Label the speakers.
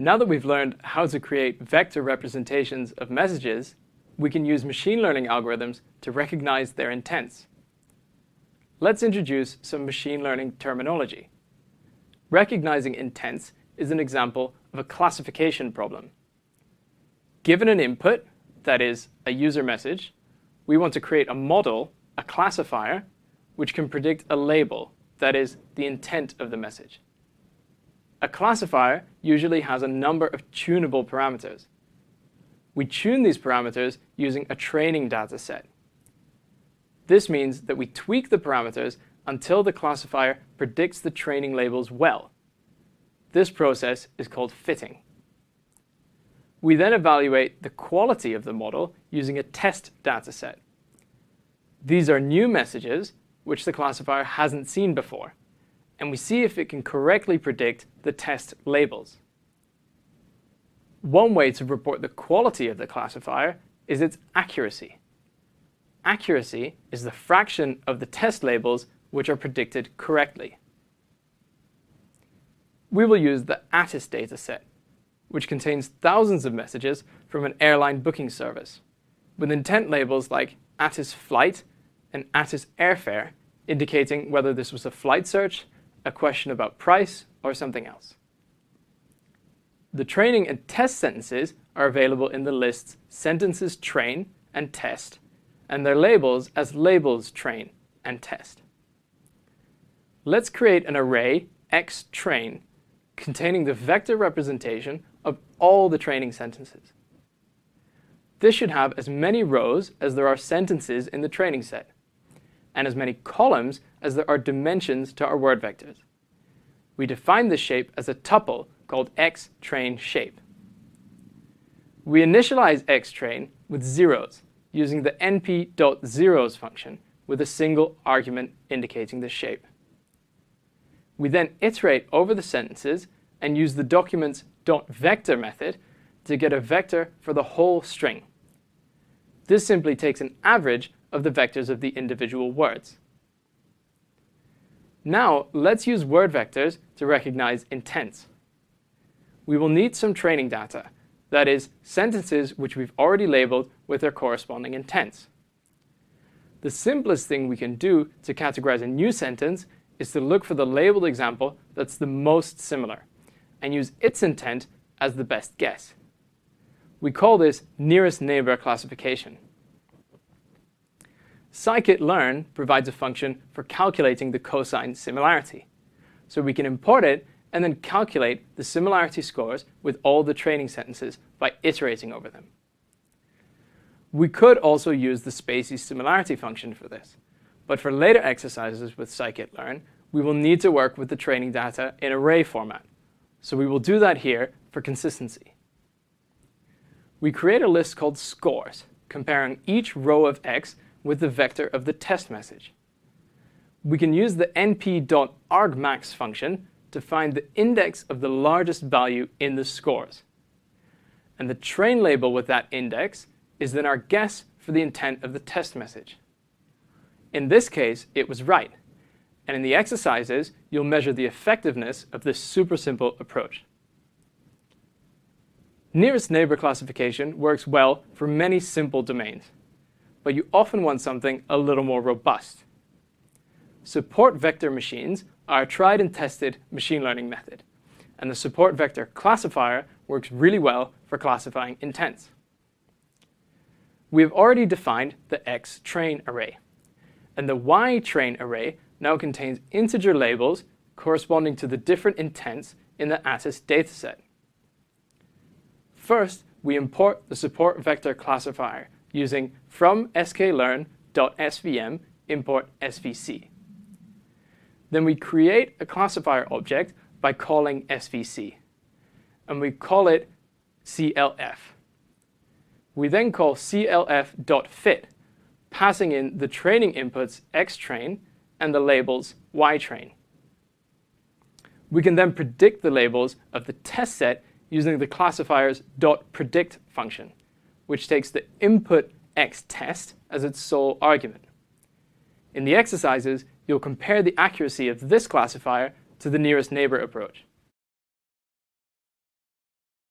Speaker 1: Now that we've learned how to create vector representations of messages, we can use machine learning algorithms to recognize their intents. Let's introduce some machine learning terminology. Recognizing intents is an example of a classification problem. Given an input, that is, a user message, we want to create a model, a classifier, which can predict a label, that is, the intent of the message. A classifier usually has a number of tunable parameters. We tune these parameters using a training data set. This means that we tweak the parameters until the classifier predicts the training labels well. This process is called fitting. We then evaluate the quality of the model using a test data set. These are new messages which the classifier hasn't seen before, and we see if it can correctly predict the test labels. One way to report the quality of the classifier is its accuracy. Accuracy is the fraction of the test labels which are predicted correctly. We will use the ATIS dataset, which contains thousands of messages from an airline booking service, with intent labels like ATIS flight and ATIS airfare indicating whether this was a flight search, a question about price, or something else. The training and test sentences are available in the lists sentences train and test, and their labels as labels train and test. Let's create an array xtrain containing the vector representation of all the training sentences. This should have as many rows as there are sentences in the training set, and as many columns as there are dimensions to our word vectors. We define this shape as a tuple called xtrain_shape. We initialize xtrain with zeros using the np.zeros function with a single argument indicating the shape. We then iterate over the sentences and use the document's .vector method to get a vector for the whole string. This simply takes an average of the vectors of the individual words. Now, let's use word vectors to recognize intents. We will need some training data, that is, sentences which we've already labeled with their corresponding intents. The simplest thing we can do to categorize a new sentence is to look for the labeled example that's the most similar, and use its intent as the best guess. We call this nearest neighbor classification. scikit-learn provides a function for calculating the cosine similarity. So we can import it and then calculate the similarity scores with all the training sentences by iterating over them. We could also use the spaCy similarity function for this, but for later exercises with scikit-learn, we will need to work with the training data in array format. So we will do that here for consistency. We create a list called scores, comparing each row of x with the vector of the test message. We can use the np.argmax function to find the index of the largest value in the scores. And the train label with that index is then our guess for the intent of the test message. In this case, it was right. And in the exercises, you'll measure the effectiveness of this super simple approach. Nearest neighbor classification works well for many simple domains, but you often want something a little more robust. Support vector machines are a tried and tested machine learning method, and the support vector classifier works really well for classifying intents. We have already defined the xtrain array, and the ytrain array now contains integer labels corresponding to the different intents in the ATIS dataset. First, we import the support vector classifier using from sklearn.svm import svc. Then we create a classifier object by calling svc, and we call it clf. We then call clf.fit, passing in the training inputs xtrain and the labels ytrain. We can then predict the labels of the test set using the classifier's .predict function, which takes the input xtest as its sole argument. In the exercises, you'll compare the accuracy of this classifier to the nearest neighbor approach.